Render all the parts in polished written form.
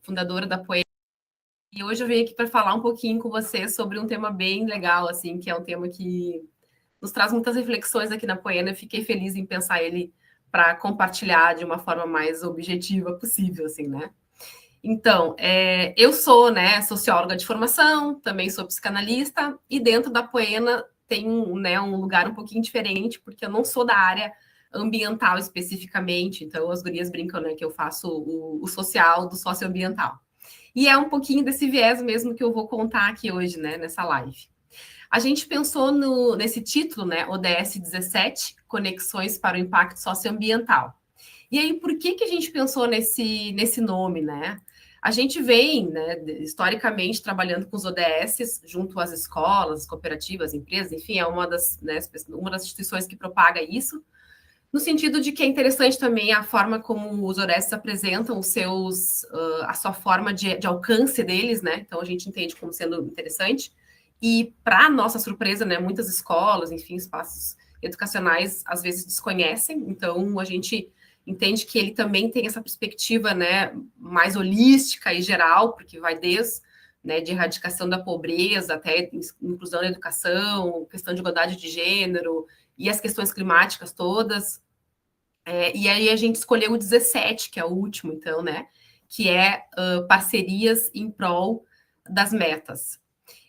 fundadora da Poena, e hoje eu vim aqui para falar um pouquinho com você sobre um tema bem legal, assim, que é um tema que nos traz muitas reflexões aqui na Poena. Eu fiquei feliz em pensar ele para compartilhar de uma forma mais objetiva possível, assim, né? Então, eu sou, né, socióloga de formação, também sou psicanalista, e dentro da Poena tem um lugar um pouquinho diferente, porque eu não sou da área ambiental especificamente, então as gurias brincam, né, que eu faço o social do socioambiental. E é um pouquinho desse viés mesmo que eu vou contar aqui hoje, né, nessa live. A gente pensou nesse título, né, ODS 17, Conexões para o Impacto Socioambiental. E aí, por que a gente pensou nesse nome, né? A gente vem, né, historicamente, trabalhando com os ODSs junto às escolas, cooperativas, empresas, enfim, é uma das instituições que propaga isso, no sentido de que é interessante também a forma como os ODS apresentam a sua forma de alcance deles, né? Então a gente entende como sendo interessante. E, para nossa surpresa, né, muitas escolas, enfim, espaços educacionais, às vezes desconhecem. Então a gente entende que ele também tem essa perspectiva, né, mais holística e geral, porque vai desde, né, de erradicação da pobreza até inclusão na educação, questão de igualdade de gênero e as questões climáticas todas. E aí a gente escolheu o 17, que é o último, então, né? Que é parcerias em prol das metas.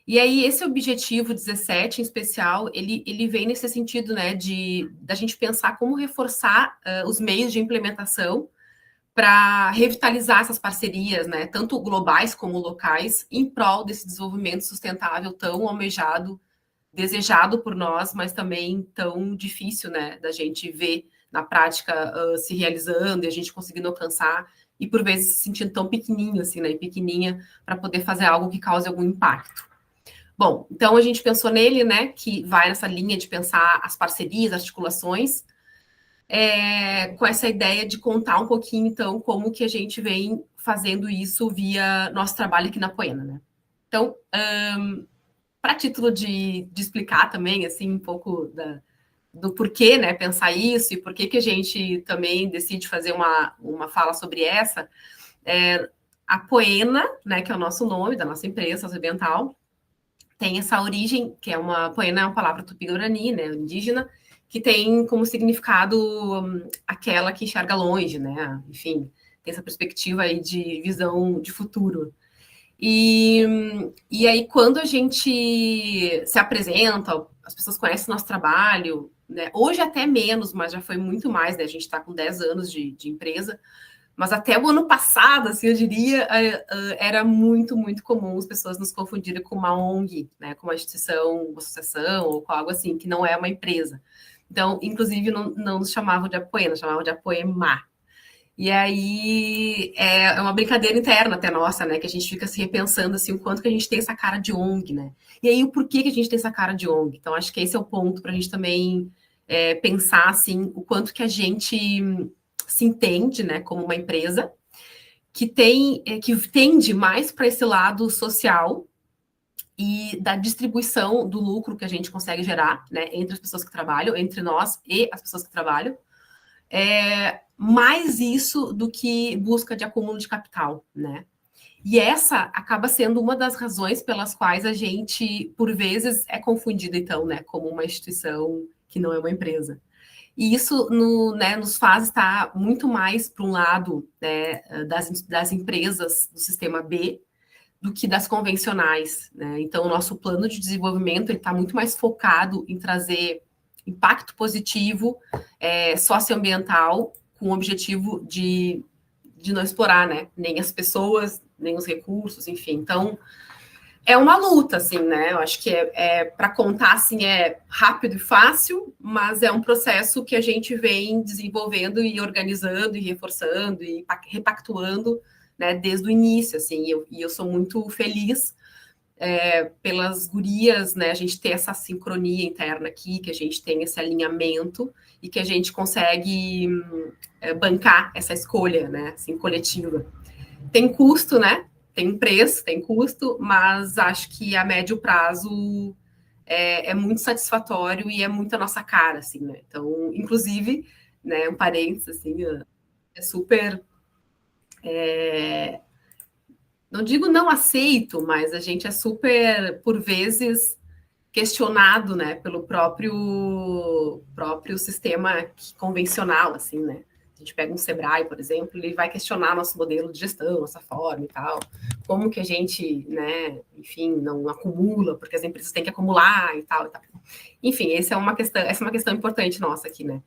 E aí, esse objetivo 17, em especial, ele vem nesse sentido, né, da gente pensar como reforçar os meios de implementação para revitalizar essas parcerias, né, tanto globais como locais, em prol desse desenvolvimento sustentável tão almejado, desejado por nós, mas também tão difícil, né, da gente ver na prática se realizando e a gente conseguindo alcançar, e por vezes se sentindo tão pequenininho, assim, né, e pequenininha, para poder fazer algo que cause algum impacto. Bom, então a gente pensou nele, né, que vai nessa linha de pensar as parcerias, articulações, com essa ideia de contar um pouquinho, então, como que a gente vem fazendo isso via nosso trabalho aqui na Poena, né. Então, para título de explicar também, assim, um pouco do porquê, né, pensar isso e por que a gente também decide fazer uma fala sobre essa, a Poena, né, que é o nosso nome da nossa empresa socioambiental, tem essa origem, que Poena é uma palavra tupi-guarani, né, indígena, que tem como significado aquela que enxerga longe, né, enfim, tem essa perspectiva aí de visão de futuro. E aí, quando a gente se apresenta, as pessoas conhecem o nosso trabalho, né? Hoje até menos, mas já foi muito mais, né? A gente está com 10 anos de empresa, mas até o ano passado, assim, eu diria, era muito, muito comum as pessoas nos confundirem com uma ONG, né? Com uma instituição, uma associação, ou com algo assim, que não é uma empresa. Então, inclusive, não nos chamavam de Apoena, chamavam de Apoema. E aí é uma brincadeira interna até nossa, né? Que a gente fica se repensando assim, o quanto que a gente tem essa cara de ONG, né? E aí o porquê que a gente tem essa cara de ONG. Então, acho que esse é o ponto para a gente também pensar assim, o quanto que a gente se entende, né, como uma empresa que tende mais para esse lado social e da distribuição do lucro que a gente consegue gerar, né, entre as pessoas que trabalham, entre nós e as pessoas que trabalham. Mais isso do que busca de acúmulo de capital, né? E essa acaba sendo uma das razões pelas quais a gente, por vezes, é confundido, então, né, como uma instituição que não é uma empresa. E isso nos faz estar muito mais para um lado, né, das empresas do sistema B do que das convencionais, né? Então, o nosso plano de desenvolvimento está muito mais focado em trazer impacto positivo socioambiental com o objetivo de não explorar, né, nem as pessoas, nem os recursos, enfim. Então, é uma luta, assim, né? Eu acho que para contar, assim, é rápido e fácil, mas é um processo que a gente vem desenvolvendo e organizando e reforçando e repactuando, né, desde o início, assim. E eu sou muito feliz pelas gurias, né? A gente ter essa sincronia interna aqui, que a gente tem esse alinhamento e que a gente consegue bancar essa escolha, né? Assim, coletiva. Tem custo, né? Tem preço, tem custo, mas acho que a médio prazo é muito satisfatório e é muito a nossa cara, assim, né? Então, inclusive, né, um parênteses, assim, é super não digo não aceito, mas a gente é super, por vezes, questionado, né, pelo próprio sistema convencional, assim, né? A gente pega um Sebrae, por exemplo, ele vai questionar nosso modelo de gestão, nossa forma e tal, como que a gente, né, enfim, não acumula, porque as empresas têm que acumular e tal, e tal. Enfim, essa é uma questão importante nossa aqui, né?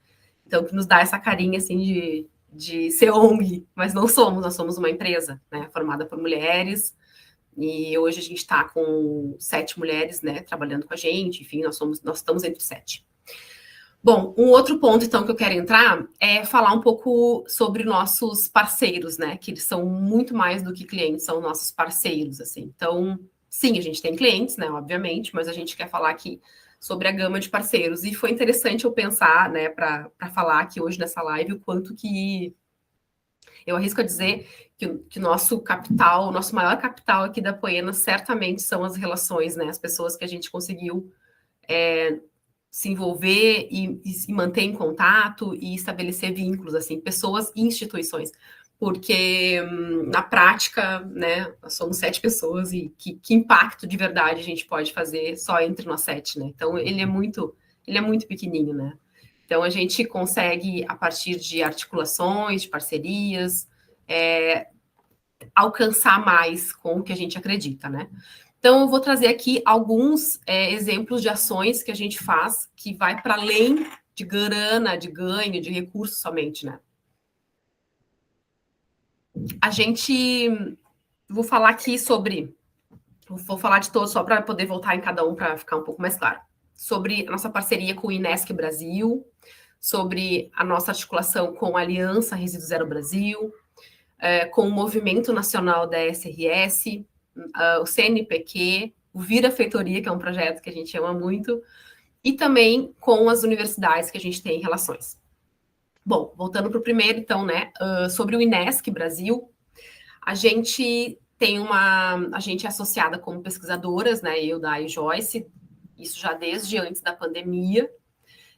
Então, que nos dá essa carinha, assim, de ser ONG, mas não somos, nós somos uma empresa, né, formada por mulheres, e hoje a gente está com 7 mulheres, né, trabalhando com a gente, enfim, nós estamos entre 7. Bom, um outro ponto, então, que eu quero entrar é falar um pouco sobre nossos parceiros, né, que eles são muito mais do que clientes, são nossos parceiros, assim. Então, sim, a gente tem clientes, né, obviamente, mas a gente quer falar aqui sobre a gama de parceiros. E foi interessante eu pensar, né, para falar aqui hoje nessa live o quanto que eu arrisco a dizer que o nosso capital, o nosso maior capital aqui da Poena certamente são as relações, né? As pessoas que a gente conseguiu se envolver e manter em contato e estabelecer vínculos, assim, pessoas e instituições. Porque, na prática, né, nós somos 7 pessoas e que impacto de verdade a gente pode fazer só entre nós 7, né? Então, ele é muito pequenininho, né? Então, a gente consegue, a partir de articulações, de parcerias, alcançar mais com o que a gente acredita, né? Então, eu vou trazer aqui alguns exemplos de ações que a gente faz que vai para além de grana, de ganho, de recursos somente, né? A gente... Vou falar aqui sobre... Vou falar de todos só para poder voltar em cada um para ficar um pouco mais claro. Sobre a nossa parceria com o Inesc Brasil, sobre a nossa articulação com a Aliança Resíduo Zero Brasil, com o Movimento Nacional da SRS, o CNPq, o Vira Feitoria, que é um projeto que a gente ama muito, e também com as universidades que a gente tem relações. Bom, voltando para o primeiro, então, né, sobre o Inesc Brasil, a gente é associada como pesquisadoras, né, eu, Dai e Joyce, isso já desde antes da pandemia.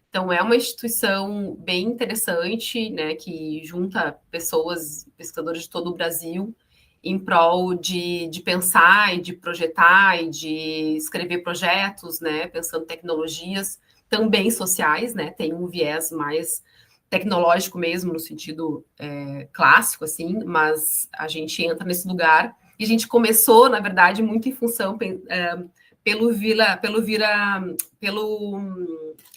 Então, é uma instituição bem interessante, né, que junta pessoas, pesquisadores de todo o Brasil, em prol de pensar e de projetar e de escrever projetos, né, pensando tecnologias também sociais, né, tem um viés mais tecnológico mesmo, no sentido clássico, assim, mas a gente entra nesse lugar e a gente começou, na verdade, muito em função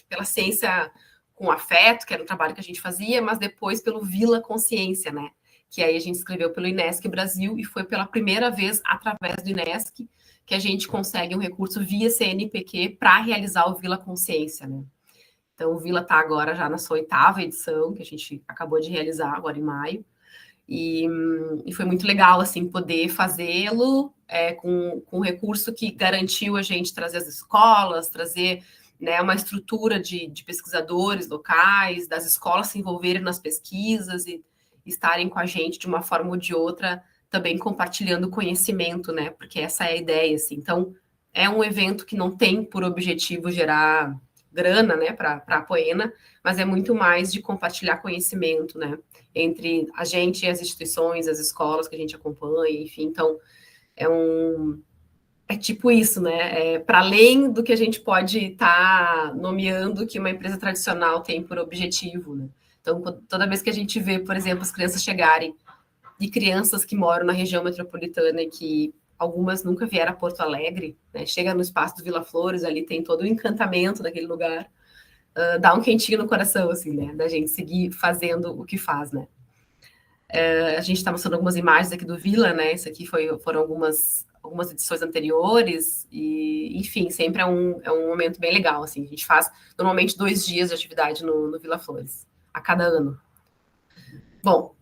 pela ciência com afeto, que era um trabalho que a gente fazia, mas depois pelo Vila Consciência, né? Que aí a gente escreveu pelo Inesc Brasil e foi pela primeira vez através do Inesc que a gente consegue um recurso via CNPq para realizar o Vila Consciência, né? Então, o Vila está agora já na sua 8ª edição, que a gente acabou de realizar agora em maio, e foi muito legal, assim, poder fazê-lo com um recurso que garantiu a gente trazer as escolas, trazer, né, uma estrutura de pesquisadores locais, das escolas se envolverem nas pesquisas e estarem com a gente de uma forma ou de outra, também compartilhando conhecimento, né, porque essa é a ideia, assim. Então, é um evento que não tem por objetivo gerar grana, né, para a Poena, mas é muito mais de compartilhar conhecimento, né, entre a gente e as instituições, as escolas que a gente acompanha, enfim, então é tipo isso, né? Para além do que a gente pode estar nomeando que uma empresa tradicional tem por objetivo, né? Então, toda vez que a gente vê, por exemplo, as crianças chegarem e crianças que moram na região metropolitana e que algumas nunca vieram a Porto Alegre, né? Chega no espaço do Vila Flores, ali tem todo o encantamento daquele lugar, dá um quentinho no coração, assim, né? Da gente seguir fazendo o que faz, né? A gente está mostrando algumas imagens aqui do Vila, né? Isso aqui foram algumas edições anteriores, e, enfim, sempre é um momento bem legal, assim. A gente faz, normalmente, 2 dias de atividade no Vila Flores, a cada ano. Bom,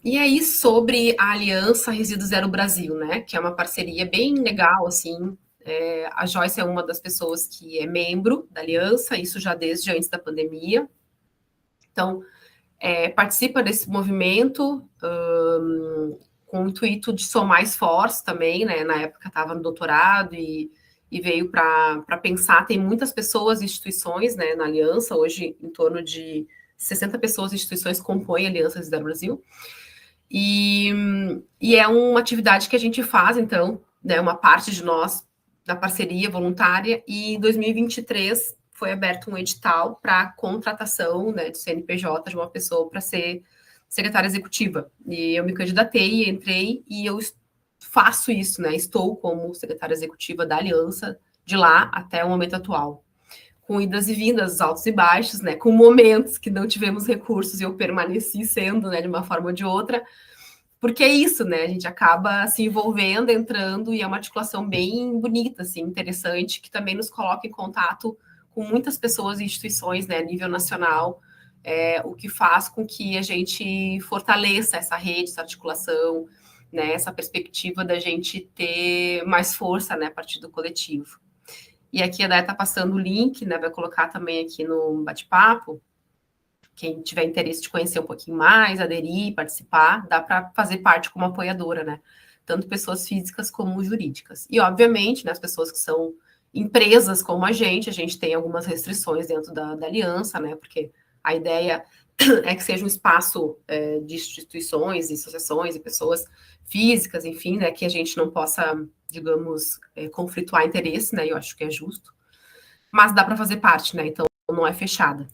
e aí sobre a Aliança Resíduo Zero Brasil, né? Que é uma parceria bem legal, assim. A Joyce é uma das pessoas que é membro da Aliança, isso já desde antes da pandemia. Então, participa desse movimento com o intuito de somar esforços também, né? Na época estava no doutorado e veio para pensar. Tem muitas pessoas e instituições, né, na Aliança, hoje em torno de 60 pessoas e instituições compõem a Aliança Resíduo Brasil. E é uma atividade que a gente faz, então, né, uma parte de nós, da parceria voluntária, e em 2023 foi aberto um edital para contratação, né, de CNPJ de uma pessoa para ser secretária executiva. E eu me candidatei, entrei, e eu faço isso, né, estou como secretária executiva da Aliança de lá até o momento atual, com idas e vindas, altos e baixos, né, com momentos que não tivemos recursos e eu permaneci sendo, né, de uma forma ou de outra, porque é isso, né, a gente acaba se envolvendo, entrando, e é uma articulação bem bonita, assim, interessante, que também nos coloca em contato com muitas pessoas e instituições, né, a nível nacional, o que faz com que a gente fortaleça essa rede, essa articulação, né, essa perspectiva da gente ter mais força, né, a partir do coletivo. E aqui a Day está passando o link, né? Vai colocar também aqui no bate-papo. Quem tiver interesse de conhecer um pouquinho mais, aderir, participar, dá para fazer parte como apoiadora, né? Tanto pessoas físicas como jurídicas. E, obviamente, né, as pessoas que são empresas como a gente tem algumas restrições dentro da aliança, né? Porque a ideia é que seja um espaço de instituições e associações e pessoas físicas, enfim, né? Que a gente não possa, digamos, conflituar interesse, né? Eu acho que é justo. Mas dá para fazer parte, né? Então não é fechada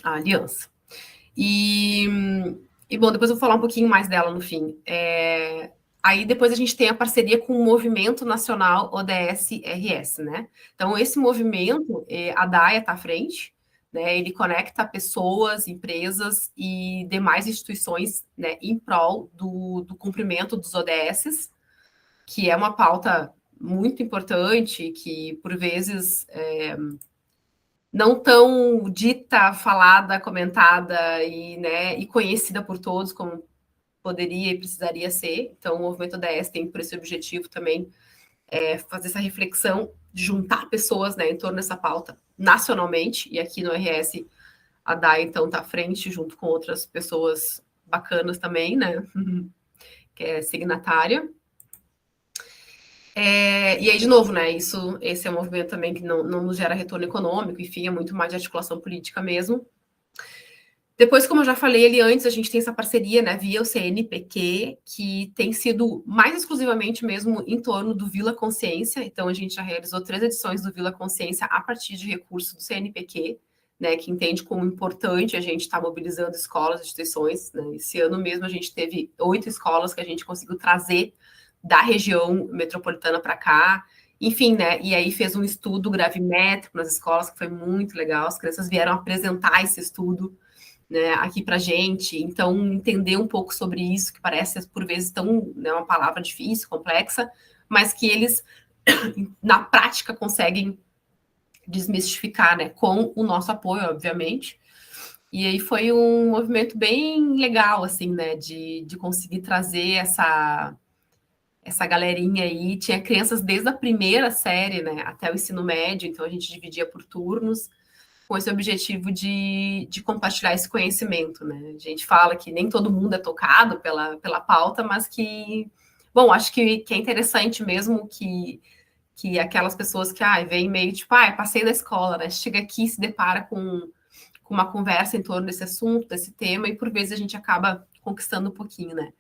a aliança. E bom, depois eu vou falar um pouquinho mais dela no fim. Aí depois a gente tem a parceria com o Movimento Nacional ODS-RS, né? Então, esse movimento, a DAIA está à frente, né? Ele conecta pessoas, empresas e demais instituições, né, em prol do cumprimento dos ODSs, que é uma pauta muito importante, que por vezes não tão dita, falada, comentada né, e conhecida por todos como poderia e precisaria ser. Então, o movimento ODS tem por esse objetivo também fazer essa reflexão de juntar pessoas, né, em torno dessa pauta nacionalmente, e aqui no RS a DAI, então, está à frente, junto com outras pessoas bacanas também, né, que é signatária. E aí, de novo, né, esse é um movimento também que não nos gera retorno econômico, enfim, é muito mais de articulação política mesmo. Depois, como eu já falei ali antes, a gente tem essa parceria, né, via o CNPq, que tem sido mais exclusivamente mesmo em torno do Vila Consciência. Então, a gente já realizou 3 edições do Vila Consciência a partir de recursos do CNPq, né, que entende como importante a gente estar mobilizando escolas, instituições, né. Esse ano mesmo a gente teve 8 escolas que a gente conseguiu trazer da região metropolitana para cá, enfim, né, e aí fez um estudo gravimétrico nas escolas, que foi muito legal, as crianças vieram apresentar esse estudo, né, aqui para a gente, então entender um pouco sobre isso, que parece por vezes tão, né, uma palavra difícil, complexa, mas que eles na prática conseguem desmistificar, né, com o nosso apoio, obviamente. E aí foi um movimento bem legal, assim, né, de conseguir trazer essa galerinha aí. Tinha crianças desde a primeira série, né, até o ensino médio, então a gente dividia por turnos, com esse objetivo de compartilhar esse conhecimento, né? A gente fala que nem todo mundo é tocado pela pauta, mas que, bom, acho que é interessante mesmo que aquelas pessoas que vem meio tipo, passei da escola, né? Chega aqui e se depara com uma conversa em torno desse assunto, desse tema, e por vezes a gente acaba conquistando um pouquinho, né?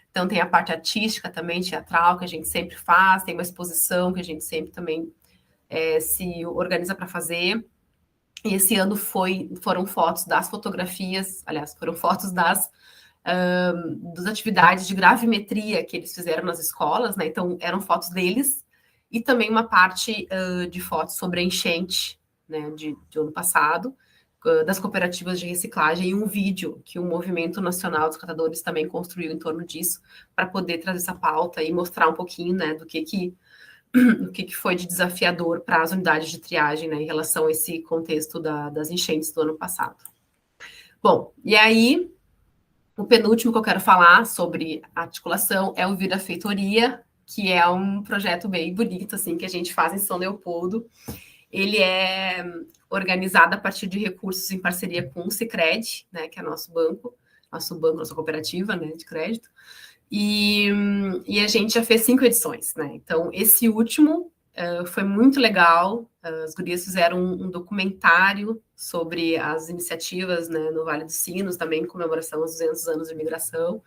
Então tem a parte artística também, teatral, que a gente sempre faz, tem uma exposição que a gente sempre também se organiza para fazer. E esse ano foram fotos das fotografias, aliás, foram fotos das atividades de gravimetria que eles fizeram nas escolas, né? Então, eram fotos deles, e também uma parte de fotos sobre a enchente, né, de ano passado, das cooperativas de reciclagem, e um vídeo que o Movimento Nacional dos Catadores também construiu em torno disso, para poder trazer essa pauta e mostrar um pouquinho, né, do que foi de desafiador para as unidades de triagem, né, em relação a esse contexto das enchentes do ano passado. Bom, e aí, o penúltimo que eu quero falar sobre articulação é o Vira Feitoria, que é um projeto bem bonito, assim, que a gente faz em São Leopoldo. Ele é organizado a partir de recursos em parceria com o Sicredi, né, que é nossa cooperativa, né, de crédito. E a gente já fez 5 edições, né? Então, esse último foi muito legal. As gurias fizeram um documentário sobre as iniciativas, né, no Vale dos Sinos, também em comemoração aos 200 anos de imigração.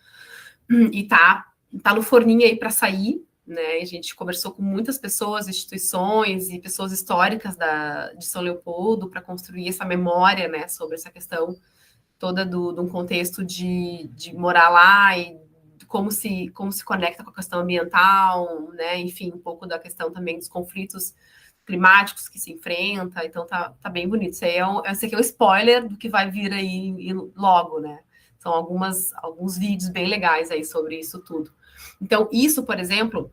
e tá no forninho aí para sair, né? A gente conversou com muitas pessoas, instituições e pessoas históricas de São Leopoldo para construir essa memória, né, sobre essa questão toda de um contexto de morar lá e como se conecta com a questão ambiental, né? Enfim, um pouco da questão também dos conflitos climáticos que se enfrenta, então tá bem bonito. Esse aqui é o spoiler do que vai vir aí logo, né? São alguns vídeos bem legais aí sobre isso tudo. Então, isso, por exemplo,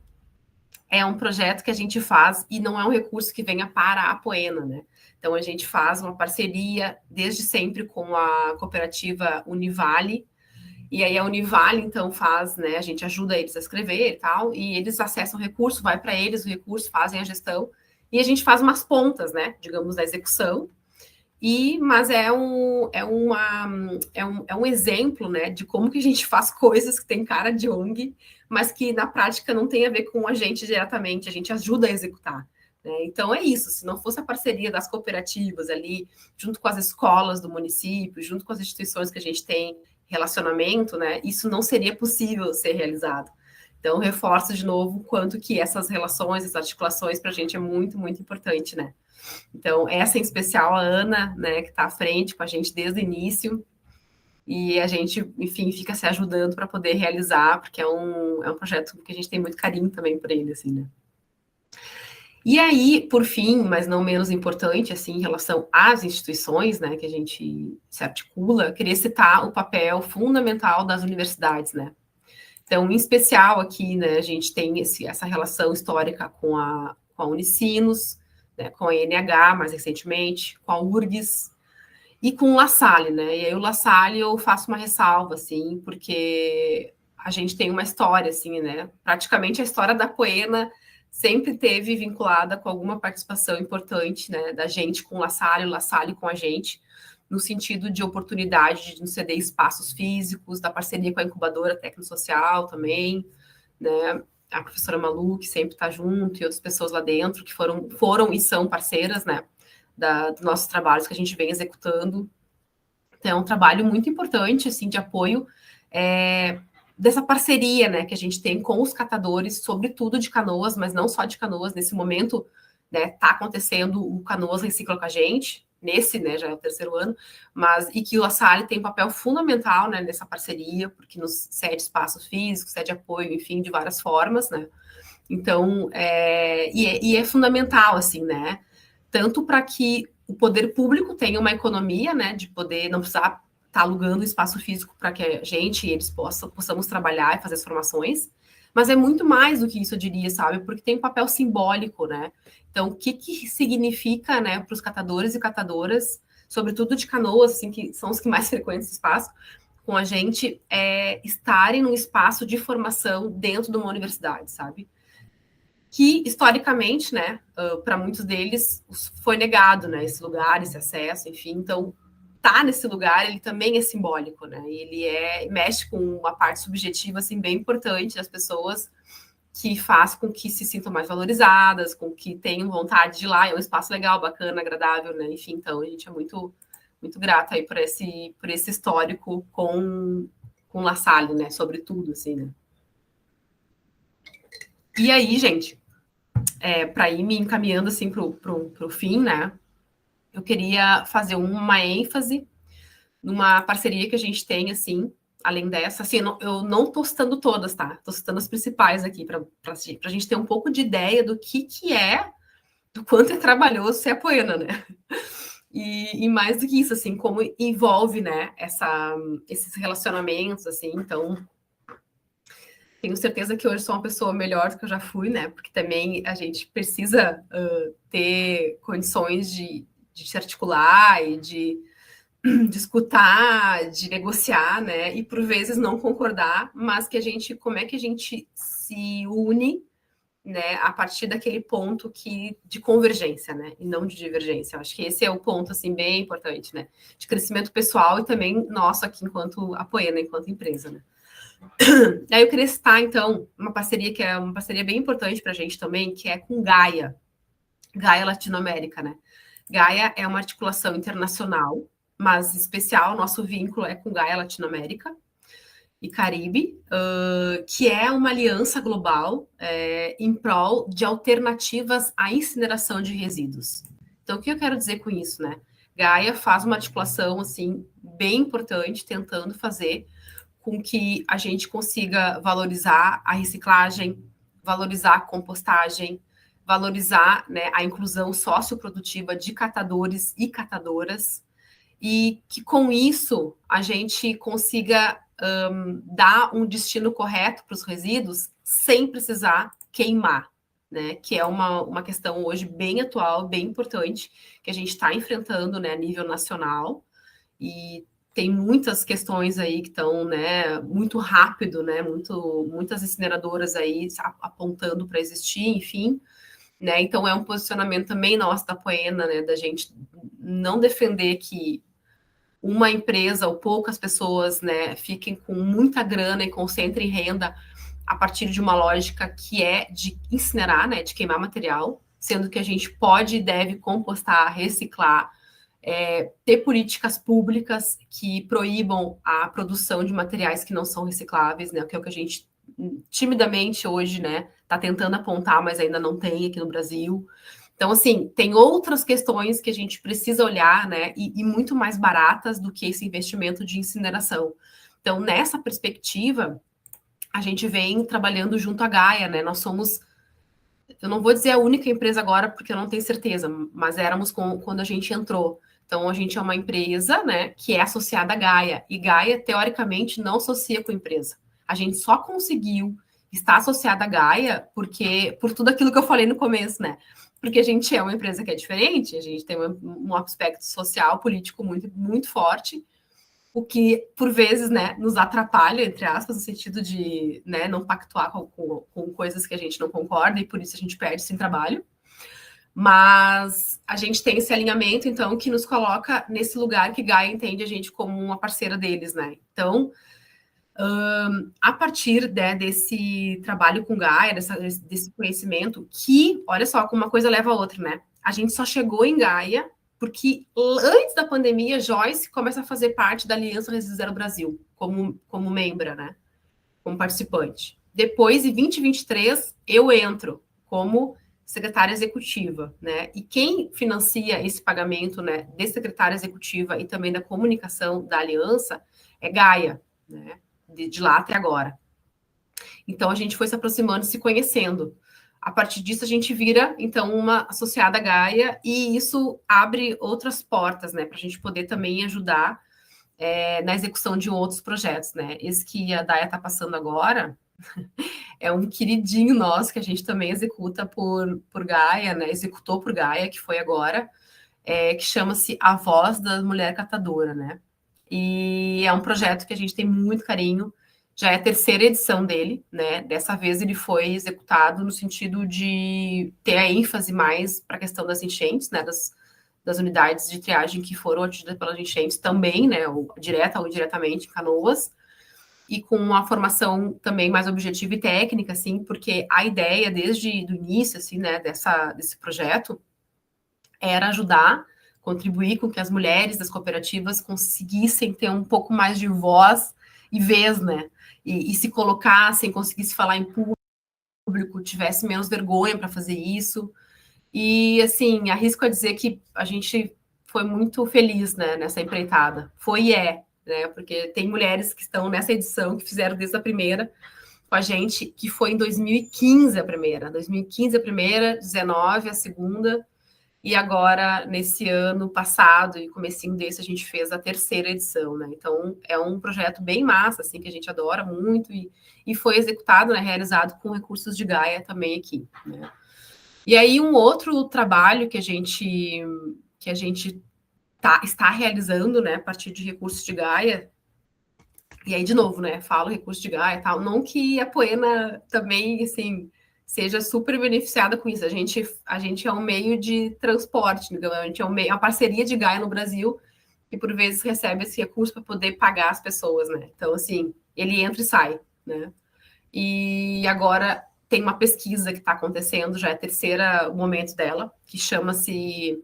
é um projeto que a gente faz e não é um recurso que venha para a Apoena, né? Então, a gente faz uma parceria desde sempre com a cooperativa Univale, e aí a Univale, então, faz, né? A gente ajuda eles a escrever e tal, e eles acessam o recurso, vai para eles o recurso, fazem a gestão, e a gente faz umas pontas, né? Digamos, da execução, mas é um exemplo, né, de como que a gente faz coisas que tem cara de ONG, mas que na prática não tem a ver com a gente diretamente, a gente ajuda a executar. Né? Então é isso, se não fosse a parceria das cooperativas ali, junto com as escolas do município, junto com as instituições que a gente tem relacionamento, né, isso não seria possível ser realizado. Então, reforço de novo o quanto que essas relações, essas articulações para a gente é muito, muito importante, né? Então, essa em especial, a Ana, né, que está à frente com a gente desde o início, e a gente, enfim, fica se ajudando para poder realizar, porque é um projeto que a gente tem muito carinho também por ele, assim, né. E aí, por fim, mas não menos importante, assim, em relação às instituições, né, que a gente se articula, queria citar o papel fundamental das universidades, né. Então, em especial aqui, né, a gente tem essa relação histórica com a Unicinos, né, com a INH, mais recentemente, com a URGS e com o La Salle, né? E aí o La Salle eu faço uma ressalva, assim, porque a gente tem uma história, assim, né? Praticamente a história da Apoena sempre teve vinculada com alguma participação importante, né, da gente com o La Salle com a gente, no sentido de oportunidade de nos ceder espaços físicos, da parceria com a incubadora técnico-social também, né? A professora Malu, que sempre está junto, e outras pessoas lá dentro que foram e são parceiras, né, dos nossos trabalhos que a gente vem executando. Então, é um trabalho muito importante, assim, de apoio dessa parceria, né, que a gente tem com os catadores, sobretudo de Canoas, mas não só de Canoas. Nesse momento, né, tá acontecendo o Canoas Recicla com a gente, né, já é o 3º ano, e que o La Salle tem um papel fundamental, né, nessa parceria, porque nos cede espaço físico, cede apoio, enfim, de várias formas, né. Então, é fundamental, assim, né, tanto para que o poder público tenha uma economia, né, de poder não precisar estar alugando espaço físico para que a gente e eles possamos trabalhar e fazer as formações, mas é muito mais do que isso, eu diria, sabe, porque tem um papel simbólico, né, então o que significa, né, para os catadores e catadoras, sobretudo de Canoas, assim, que são os que mais frequentam esse espaço, com a gente, estarem num espaço de formação dentro de uma universidade, sabe, que historicamente, né, para muitos deles foi negado, né, esse lugar, esse acesso, enfim, então tá nesse lugar, ele também é simbólico, né, ele mexe com uma parte subjetiva, assim, bem importante das pessoas, que faz com que se sintam mais valorizadas, com que tenham vontade de ir lá, é um espaço legal, bacana, agradável, né, enfim, então a gente é muito, muito grata aí por esse histórico com La Salle, né, sobretudo, assim, né. E aí, gente, para ir me encaminhando assim para o fim, né? Eu queria fazer uma ênfase numa parceria que a gente tem, assim, além dessa, assim, eu não estou citando todas, tá? Estou citando as principais aqui, para a gente ter um pouco de ideia do que é, do quanto é trabalhoso ser apoiana, né? E mais do que isso, assim, como envolve, né, esses relacionamentos, assim, então tenho certeza que hoje sou uma pessoa melhor do que eu já fui, né? Porque também a gente precisa ter condições de se articular e de escutar, de negociar, né? E por vezes não concordar, mas como é que a gente se une, né? A partir daquele ponto de convergência, né? E não de divergência. Eu acho que esse é o ponto, assim, bem importante, né? De crescimento pessoal e também nosso aqui enquanto Apoena, enquanto empresa, né? Aí eu queria citar, então, uma parceria que é uma parceria bem importante para a gente também, que é com Gaia Latinoamérica, né? Gaia é uma articulação internacional, mas em especial, nosso vínculo é com Gaia Latinoamérica, e Caribe, que é uma aliança global em prol de alternativas à incineração de resíduos. Então, o que eu quero dizer com isso, né? Gaia faz uma articulação assim bem importante, tentando fazer com que a gente consiga valorizar a reciclagem, valorizar a compostagem, valorizar, né, a inclusão socioprodutiva de catadores e catadoras, e que com isso a gente consiga dar um destino correto para os resíduos sem precisar queimar, né? Que é uma questão hoje bem atual, bem importante, que a gente está enfrentando, né, a nível nacional, e tem muitas questões aí que estão, né, muito rápido, né, muitas incineradoras aí apontando para existir, enfim, né, então é um posicionamento também nosso da Poena, né, da gente não defender que uma empresa ou poucas pessoas, né, fiquem com muita grana e concentrem renda a partir de uma lógica que é de incinerar, né, de queimar material, sendo que a gente pode e deve compostar, reciclar, ter políticas públicas que proíbam a produção de materiais que não são recicláveis, né, que é o que a gente timidamente hoje, né, está tentando apontar, mas ainda não tem aqui no Brasil. Então, assim, tem outras questões que a gente precisa olhar, né, e muito mais baratas do que esse investimento de incineração. Então, nessa perspectiva, a gente vem trabalhando junto à Gaia, né, nós somos, eu não vou dizer a única empresa agora, porque eu não tenho certeza, mas éramos quando a gente entrou. Então, a gente é uma empresa, né, que é associada à Gaia, e Gaia, teoricamente, não associa com a empresa. A gente só conseguiu estar associada à Gaia porque, por tudo aquilo que eu falei no começo, né, porque a gente é uma empresa que é diferente, a gente tem um aspecto social, político muito, muito forte, o que, por vezes, né, nos atrapalha, entre aspas, no sentido de, né, não pactuar com coisas que a gente não concorda e por isso a gente perde sem trabalho. Mas a gente tem esse alinhamento, então, que nos coloca nesse lugar que Gaia entende a gente como uma parceira deles, né? Então, a partir, né, desse trabalho com Gaia, desse conhecimento, que, olha só, como uma coisa leva a outra, né? A gente só chegou em Gaia porque antes da pandemia, Joyce começa a fazer parte da Aliança Resíduos Zero Brasil, como membra, né? Como participante. Depois, em 2023, eu entro como secretária executiva, né? E quem financia esse pagamento, né, de secretária executiva e também da comunicação da aliança é Gaia, né? De lá até agora. Então, a gente foi se aproximando, se conhecendo. A partir disso, a gente vira, então, uma associada à Gaia, e isso abre outras portas, né, para a gente poder também ajudar na execução de outros projetos, né. Esse que a Daia está passando agora é um queridinho nosso, que a gente também executa por Gaia, né, executou por Gaia, que foi agora, que chama-se A Voz da Mulher Catadora, né. E é um projeto que a gente tem muito carinho, já é a terceira edição dele, né? Dessa vez ele foi executado no sentido de ter a ênfase mais para a questão das enchentes, né? Das unidades de triagem que foram atingidas pelas enchentes também, né? Ou direta ou indiretamente em Canoas, e com uma formação também mais objetiva e técnica, assim, porque a ideia desde o início, assim, né? Desse projeto era ajudar, contribuir com que as mulheres das cooperativas conseguissem ter um pouco mais de voz e vez, né? E se colocassem, conseguissem falar em público, tivesse menos vergonha para fazer isso. E, assim, arrisco a dizer que a gente foi muito feliz, né, nessa empreitada. Foi e é, né? Porque tem mulheres que estão nessa edição, que fizeram desde a primeira com a gente, que foi em 2015 a primeira. 2015 a primeira, 19 a segunda, e agora, nesse ano passado e comecinho desse, a gente fez a terceira edição, né? Então, é um projeto bem massa, assim, que a gente adora muito e foi executado, né, realizado com recursos de Gaia também aqui, né? E aí, um outro trabalho que a gente está realizando, né, a partir de recursos de Gaia, e aí, de novo, né, falo recurso de Gaia e tal, não que a Poena também, assim, seja super beneficiada com isso. A gente é um meio de transporte, né? A gente é uma parceria de Gaia no Brasil, que por vezes recebe esse recurso para poder pagar as pessoas, né? Então, assim, ele entra e sai, né? E agora tem uma pesquisa que está acontecendo, já é o terceiro momento dela, que chama-se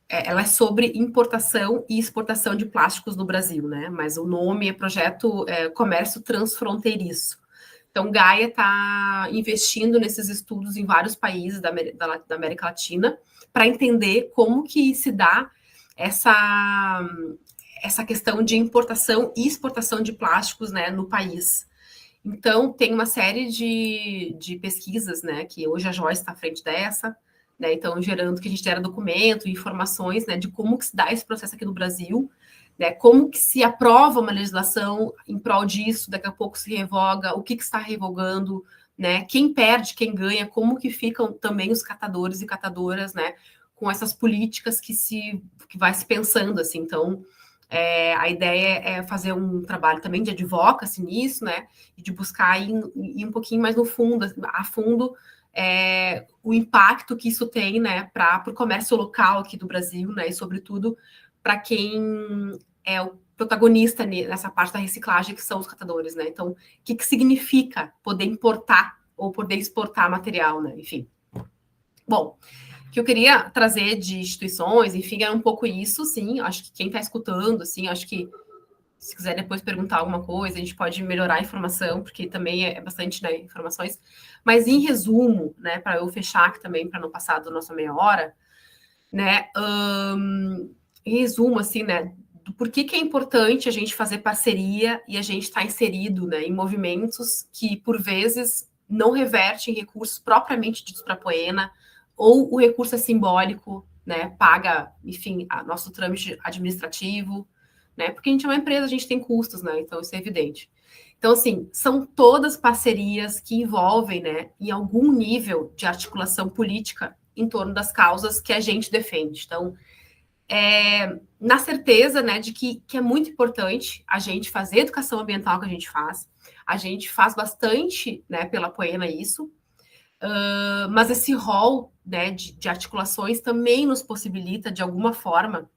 ela é sobre importação e exportação de plásticos no Brasil, né? Mas o nome é Projeto Comércio Transfronteiriço. Então, Gaia está investindo nesses estudos em vários países da América Latina para entender como que se dá essa questão de importação e exportação de plásticos, né, no país. Então, tem uma série de pesquisas, né, que hoje a Joyce está à frente dessa, né, então, gerando que a gente gera documento, informações, né, de como que se dá esse processo aqui no Brasil, né, como que se aprova uma legislação em prol disso, daqui a pouco se revoga, o que está revogando, né, quem perde, quem ganha, como que ficam também os catadores e catadoras, né, com essas políticas que vai se pensando, assim, então, a ideia é fazer um trabalho também de advocacy nisso, né, e de buscar ir um pouquinho mais no fundo, a fundo, o impacto que isso tem, né, para o comércio local aqui do Brasil, né, e sobretudo para quem é o protagonista nessa parte da reciclagem, que são os catadores, né? Então, o que significa poder importar ou poder exportar material, né? Enfim. Bom, o que eu queria trazer de instituições, enfim, é um pouco isso, sim. Acho que quem está escutando, assim, acho que se quiser depois perguntar alguma coisa, a gente pode melhorar a informação, porque também é bastante, né, informações. Mas, em resumo, né, para eu fechar aqui também, para não passar da nossa meia hora, né, em resumo, assim, né, do porquê que é importante a gente fazer parceria e a gente estar inserido, né, em movimentos que, por vezes, não revertem recursos propriamente ditos para a Poena, ou o recurso é simbólico, né, paga, enfim, nosso trâmite administrativo, né, porque a gente é uma empresa, a gente tem custos, né, então isso é evidente. Então, assim, são todas parcerias que envolvem, né, em algum nível de articulação política em torno das causas que a gente defende. Então, na certeza, né, de que é muito importante a gente fazer a educação ambiental que a gente faz bastante, né, pela Poena isso, mas esse rol, né, de articulações também nos possibilita, de alguma forma,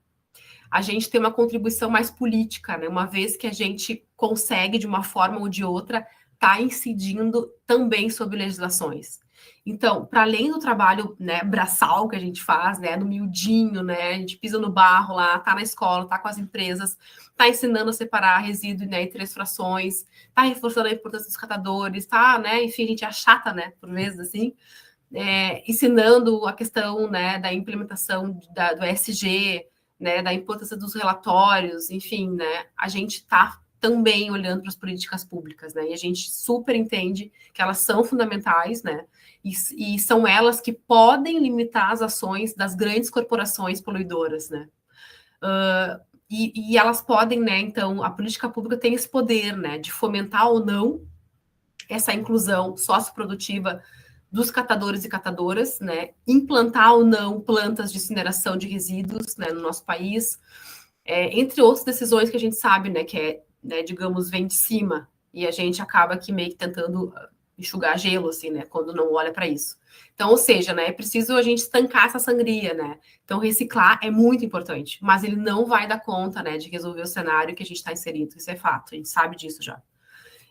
a gente ter uma contribuição mais política, né, uma vez que a gente consegue, de uma forma ou de outra, estar incidindo também sobre legislações. Então, para além do trabalho, né, braçal que a gente faz, né, no miudinho, né, a gente pisa no barro lá, tá na escola, tá com as empresas, tá ensinando a separar resíduo, né, em 3 frações, tá reforçando a importância dos catadores, tá, né, enfim, a gente é chata, né, por vezes, assim, ensinando a questão, né, da implementação do ESG, né, da importância dos relatórios, enfim, né, a gente está também olhando para as políticas públicas, né, e a gente super entende que elas são fundamentais, né, e são elas que podem limitar as ações das grandes corporações poluidoras, né. E elas podem, né, então, a política pública tem esse poder, né, de fomentar ou não essa inclusão socioprodutiva dos catadores e catadoras, né, implantar ou não plantas de incineração de resíduos, né, no nosso país, entre outras decisões que a gente sabe, né, que né, digamos, vem de cima, e a gente acaba aqui meio que tentando enxugar gelo, assim, né, quando não olha para isso. Então, ou seja, né, é preciso a gente estancar essa sangria, né, então reciclar é muito importante, mas ele não vai dar conta, né, de resolver o cenário que a gente está inserido, isso é fato, a gente sabe disso já.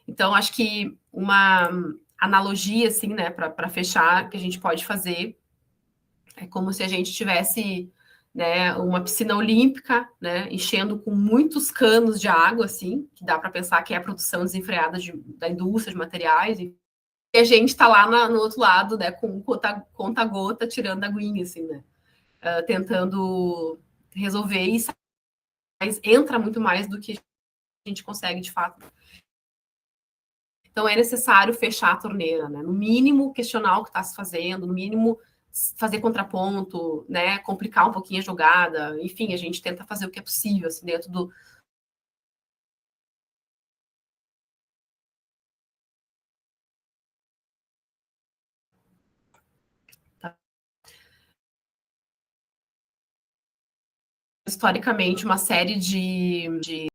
Então, acho que uma analogia, assim, né, para fechar, que a gente pode fazer é como se a gente tivesse, né, uma piscina olímpica, né, enchendo com muitos canos de água, assim, que dá para pensar que é a produção desenfreada da indústria de materiais, e a gente está lá no outro lado, né, com conta-gota, tirando a aguinha, assim, né, tentando resolver isso, mas entra muito mais do que a gente consegue, de fato. Então, é necessário fechar a torneira, né? No mínimo, questionar o que está se fazendo, no mínimo, fazer contraponto, né? Complicar um pouquinho a jogada. Enfim, a gente tenta fazer o que é possível, assim, dentro do... Tá? Historicamente, uma série de